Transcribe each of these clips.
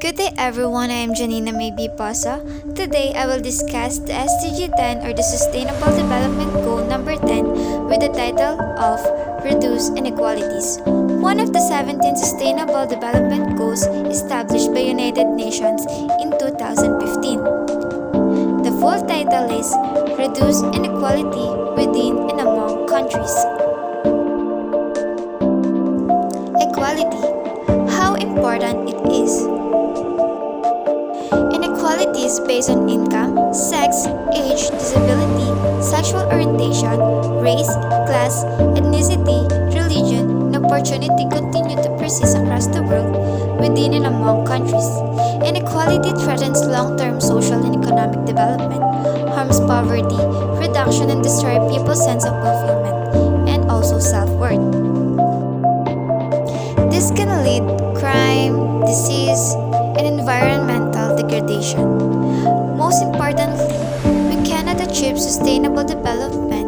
Good day everyone, I am Janina Maybe Pasa. Today I will discuss the SDG10 or the Sustainable Development Goal number 10 with the title of Reduce Inequalities. One of the 17 Sustainable Development Goals established by United Nations in 2015. The full title is Reduce Inequality Within and Among Countries. Equality. How important it is. Inequalities based on income, sex, age, disability, sexual orientation, race, class, ethnicity, religion, and opportunity continue to persist across the world, within and among countries. Inequality threatens long-term social and economic development, harms poverty, reduction and destroy people's sense of fulfillment, and also self-worth. This can lead crime, disease, and environmental degradation. Most importantly, we cannot achieve sustainable development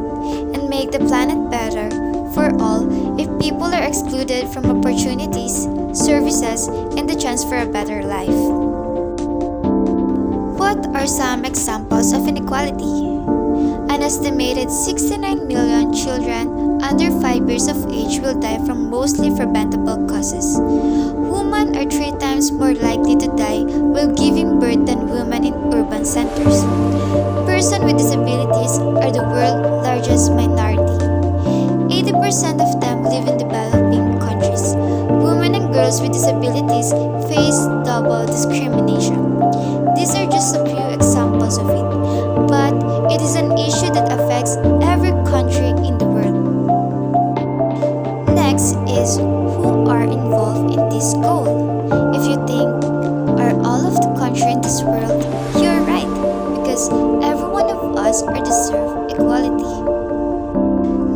and make the planet better for all if people are excluded from opportunities, services, and the chance for a better life. What are some examples of inequality? An estimated 69 million children under 5 years of age will die from mostly preventable causes. Women are 3 times more likely to die while giving birth than women in urban centers. Persons with disabilities are the world's largest minority. 80% of them live in developing countries. Women and girls with disabilities face double discrimination. These are just a few examples of it, but it is an issue that affects every country in the world. Next is who are involved in this goal. If you think, are all of the countries in this world, you're right, because every one of us are deserve equality.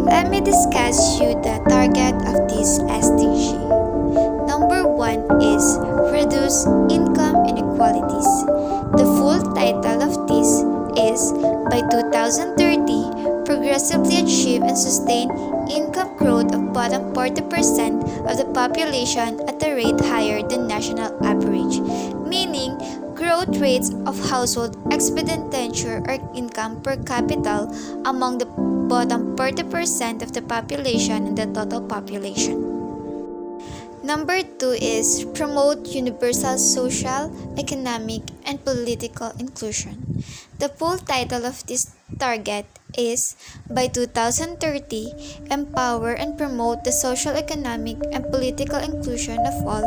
Let me discuss you the target of this SDG. Number 1 is reduce income inequalities. The full title of this is by 2030, progressively achieve and sustain income growth of bottom 40% of the population at a rate higher than national average, meaning growth rates of household expenditure or income per capita among the bottom 40% of the population and the total population. Number 2 is promote universal social, economic, and political inclusion. The full title of this target is by 2030, empower and promote the social, economic, and political inclusion of all,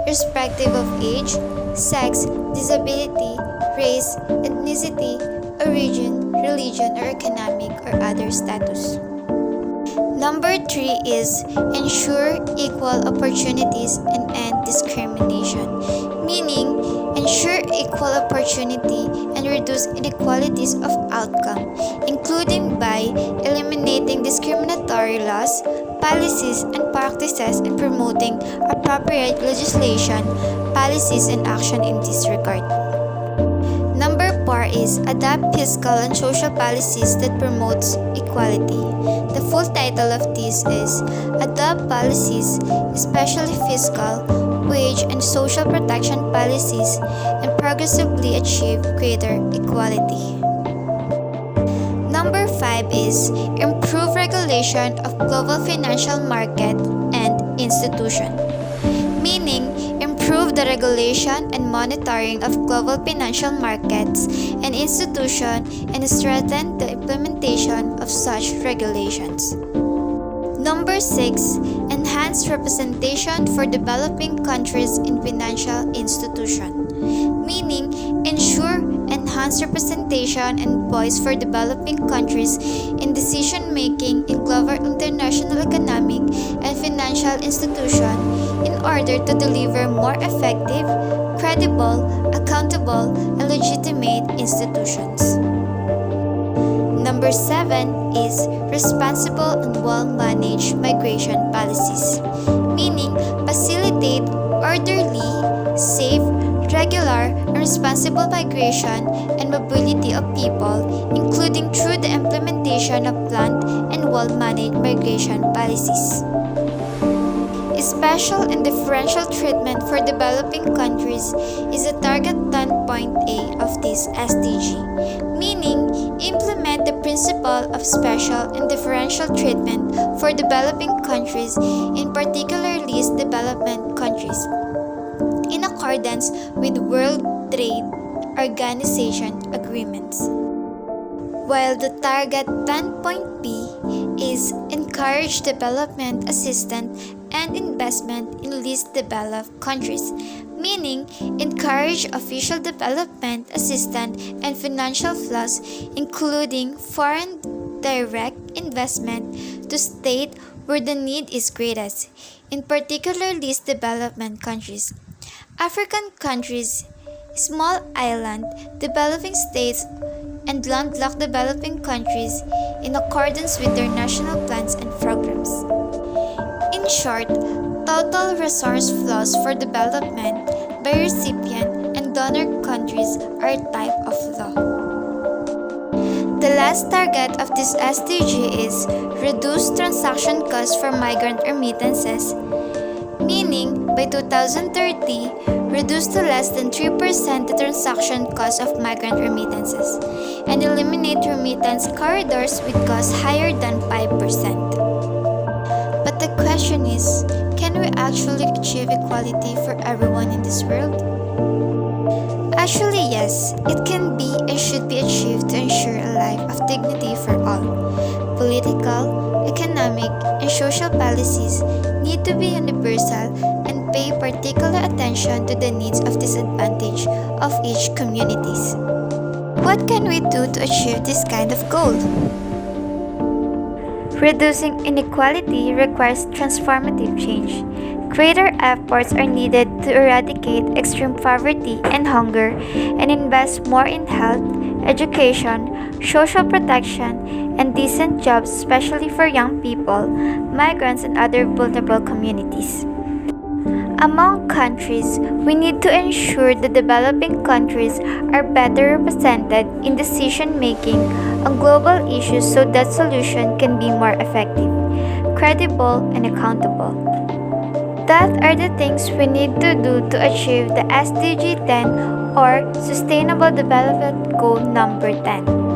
irrespective of age, sex, disability, race, ethnicity, origin, religion, or economic or other status. Number 3 is ensure equal opportunities and end discrimination, meaning ensure equal opportunity and reduce inequalities of outcome, including by eliminating discriminatory laws, policies, and practices and promoting appropriate legislation, policies, and action in this regard. Number 4 is adopt fiscal and social policies that promotes equality. The full title of this is adopt policies, especially fiscal, wage, and social protection policies, and progressively achieve greater equality. Number 5 is improve regulation of global financial market and institution, meaning improve the regulation and monitoring of global financial markets and institutions and strengthen the implementation of such regulations. Number 6. Enhance representation for developing countries in financial institutions, meaning ensure enhanced representation and voice for developing countries in decision-making in global international economic and financial institutions in order to deliver more effective, credible, accountable, and legitimate institutions. Number 7 is responsible and well-managed migration policies, meaning facilitate orderly, safe, regular, and responsible migration and mobility of people, including through the implementation of planned and well-managed migration policies. special and differential treatment for developing countries is the target 10.A of this SDG, meaning implement the principle of special and differential treatment for developing countries, in particular least development countries, in accordance with World Trade Organization agreements. While the target 10.B is encourage development assistance and investment in least developed countries, meaning encourage official development assistance and financial flows, including foreign direct investment, to state where the need is greatest, in particular least development countries. African countries, small island, developing states, and landlocked developing countries in accordance with their national plans and programs. In short, total resource flows for development by recipient and donor countries are a type of law. The last target of this SDG is reduce transaction costs for migrant remittances, meaning by 2030, reduce to less than 3% the transaction cost of migrant remittances, and eliminate remittance corridors with costs higher than 5%. But the question is, can we actually achieve equality for everyone in this world? Actually, yes, it can be and should be achieved to ensure a life of dignity for all. Political, economic, and social policies need to be universal and pay particular attention to the needs of disadvantage of each communities. What can we do to achieve this kind of goal? Reducing inequality requires transformative change. Greater efforts are needed to eradicate extreme poverty and hunger and invest more in health, education, social protection, and decent jobs, especially for young people, migrants, and other vulnerable communities. Among countries, we need to ensure the developing countries are better represented in decision making on global issues so that solutions can be more effective, credible, and accountable. That are the things we need to do to achieve the SDG 10 or Sustainable Development Goal number 10.